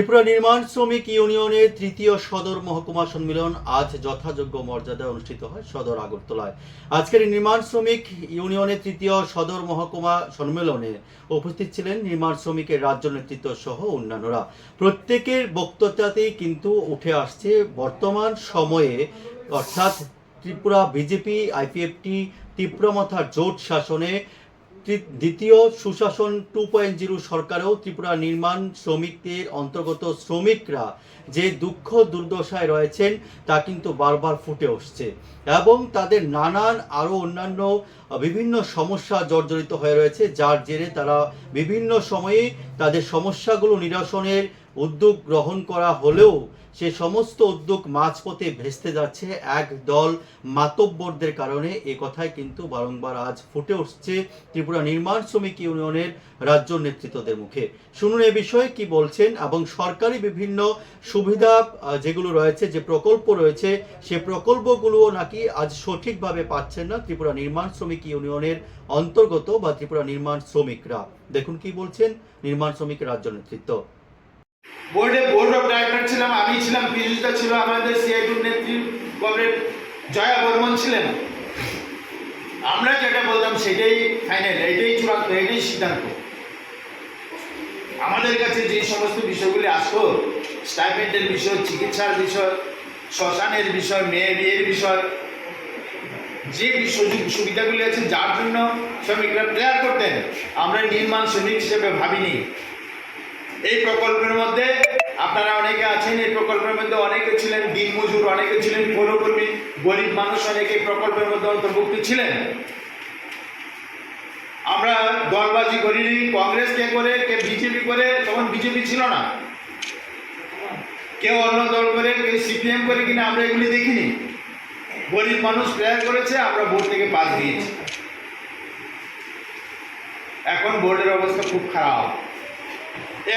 ত্রিপুরা নির্মাণ শ্রমিক ইউনিয়নের তৃতীয় সদর মহকুমা সম্মেলন আজ যথাযোগ্য মর্যাদায় অনুষ্ঠিত হয় সদর আগরতলায়। আজকের নির্মাণ শ্রমিক ইউনিয়নের তৃতীয় সদর মহকুমা সম্মেলনে উপস্থিত ছিলেন নির্মাণ শ্রমিকের রাজ্য নেতৃত্ব সহ অন্যান্যরা। প্রত্যেকের বক্তব্যতেই কিন্তু উঠে আসছে বর্তমান সময়ে অর্থাৎ ত্রিপুরা বিজেপি আইপিএফটি তীব্রমাত্রার জোট শাসনে দ্বিতীয় সুশাসন 2.0 সরকারেও ত্রিপুরা নির্মাণ শ্রমিকদের অন্তর্গত শ্রমিকরা যে দুঃখ দুর্দশায় রয়েছেন তা কিন্তু বারবার ফুটে উঠছে এবং তাদের নানান আরও অন্যান্য বিভিন্ন সমস্যা জর্জরিত হয়ে রয়েছে, যার জেরে তারা বিভিন্ন সময়ে তাদের সমস্যাগুলো নিরসনের উদ্যোগ গ্রহণ করা হলেও সে সমস্ত উদ্যোগ মাঝপথে ভেস্তে যাচ্ছে এক দল মাতব্বরদের কারণে। এ কথাই কিন্তু বারংবার আজ ফুটে উঠছে ত্রিপুরা নির্মাণ শ্রমিক ইউনিয়নের রাজ্য নেতৃত্বদের মুখে। শুনুন এ বিষয়ে কি বলছেন এবং সরকারি বিভিন্ন সুবিধা যেগুলো রয়েছে, যে প্রকল্প রয়েছে, সে প্রকল্পগুলো নাকি আজ সঠিকভাবে পাচ্ছেন না ত্রিপুরা নির্মাণ শ্রমিক ইউনিয়নের অন্তর্গত বা ত্রিপুরা নির্মাণ শ্রমিকরা। দেখুন কি বলছেন নির্মাণ শ্রমিক রাজ্য নেতৃত্ব। বোর্ড অফ ডাইরেক্টর ছিলাম, আমি ছিলাম, পীযুষদা ছিল, আমাদের সিআইটির নেত্রী কমরেড জয়া বর্মন ছিলেন। আমরা যেটা বলতাম সেটাই ফাইনাল, এটাই চূড়ান্ত, এটাই সিদ্ধান্ত। আমাদের কাছে যে সমস্ত বিষয়গুলি আসতো, স্টাইপেন্ডের বিষয়, চিকিৎসার বিষয়, শ্মশানের বিষয়, মেয়ে বিয়ের বিষয়, যে সুযোগ সুবিধাগুলি আছে যার জন্য শ্রমিকরা প্রেয়ার করতেন, আমরা নির্মাণ শ্রমিক হিসেবে ভাবিনি। এই প্রকল্পের মধ্যে আপনারা অনেকে আছেন, এই প্রকল্পের মধ্যে অনেকে ছিলেন দিনমজুর, অনেকে ছিলেন পৌরকর্মী, গরিব মানুষ অনেকে এই প্রকল্পের মধ্যে অন্তর্ভুক্ত ছিলেন। আমরা দলবাজি করিনি, কংগ্রেস কে করে কে বিজেপি করে, তখন বিজেপি ছিল না, কেউ অন্য দল করে, কেউ সিপিএম করে কিনা আমরা এগুলি দেখিনি। গরিব মানুষ প্রেয়ার করেছে, আমরা ভোট থেকে পাস দিয়েছি। এখন বোর্ডের অবস্থা খুব খারাপ।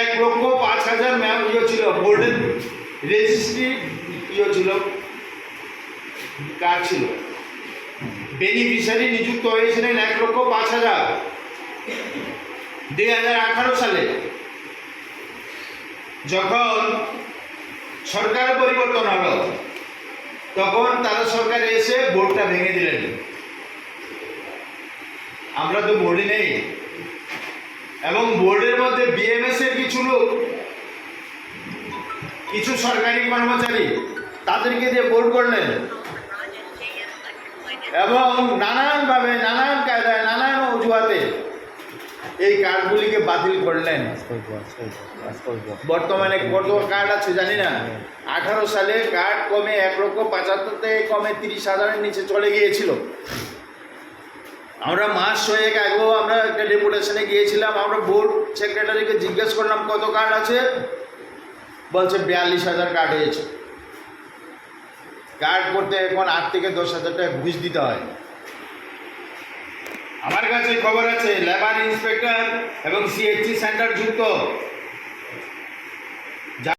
1,05,000 ম্যাম ছিল, বোর্ডের রেজিস্ট্রি ছিল, কার্ড ছিল, বেনিফিশিয়ারি নিযুক্ত হয়েছিলেন 1,05,000 2018 সালে। যখন সরকার পরিবর্তন হলো তখন তারা সরকার এসে বোর্ডটা ভেঙে দিলেন। আমরা তো বোর্ডে নেই, এবং বোর্ডের মধ্যে বিএমএস এর কিছু লোক, কিছু সরকারি কর্মচারী, তাদেরকে দিয়ে বোর্ড করলেন এবং নানানভাবে, নানান কায়দায়, নানান অজুহাতে এই কার্ডগুলিকে বাতিল করলেন। বর্তমানে কত কার্ড আছে জানি না। 18 সালে কার্ড কমে 1,75,000 থেকে কমে 30,000-এর নিচে চলে গিয়েছিল। আমরা মাস 6 আগেও আমরা একটা ডেপুটেশনে গিয়েছিলাম, আমরা বোর্ড সেক্রেটারিকে জিজ্ঞেস করলাম কত কার্ড আছে, বলছে 42,000 কার্ড হয়েছে। কার্ড করতে এখন 8 থেকে 10,000 টাকা ঘুষ দিতে হয়। আমার কাছে খবর আছে লেবার ইন্সপেক্টর এবং সিএইচসি সেন্টার যুক্ত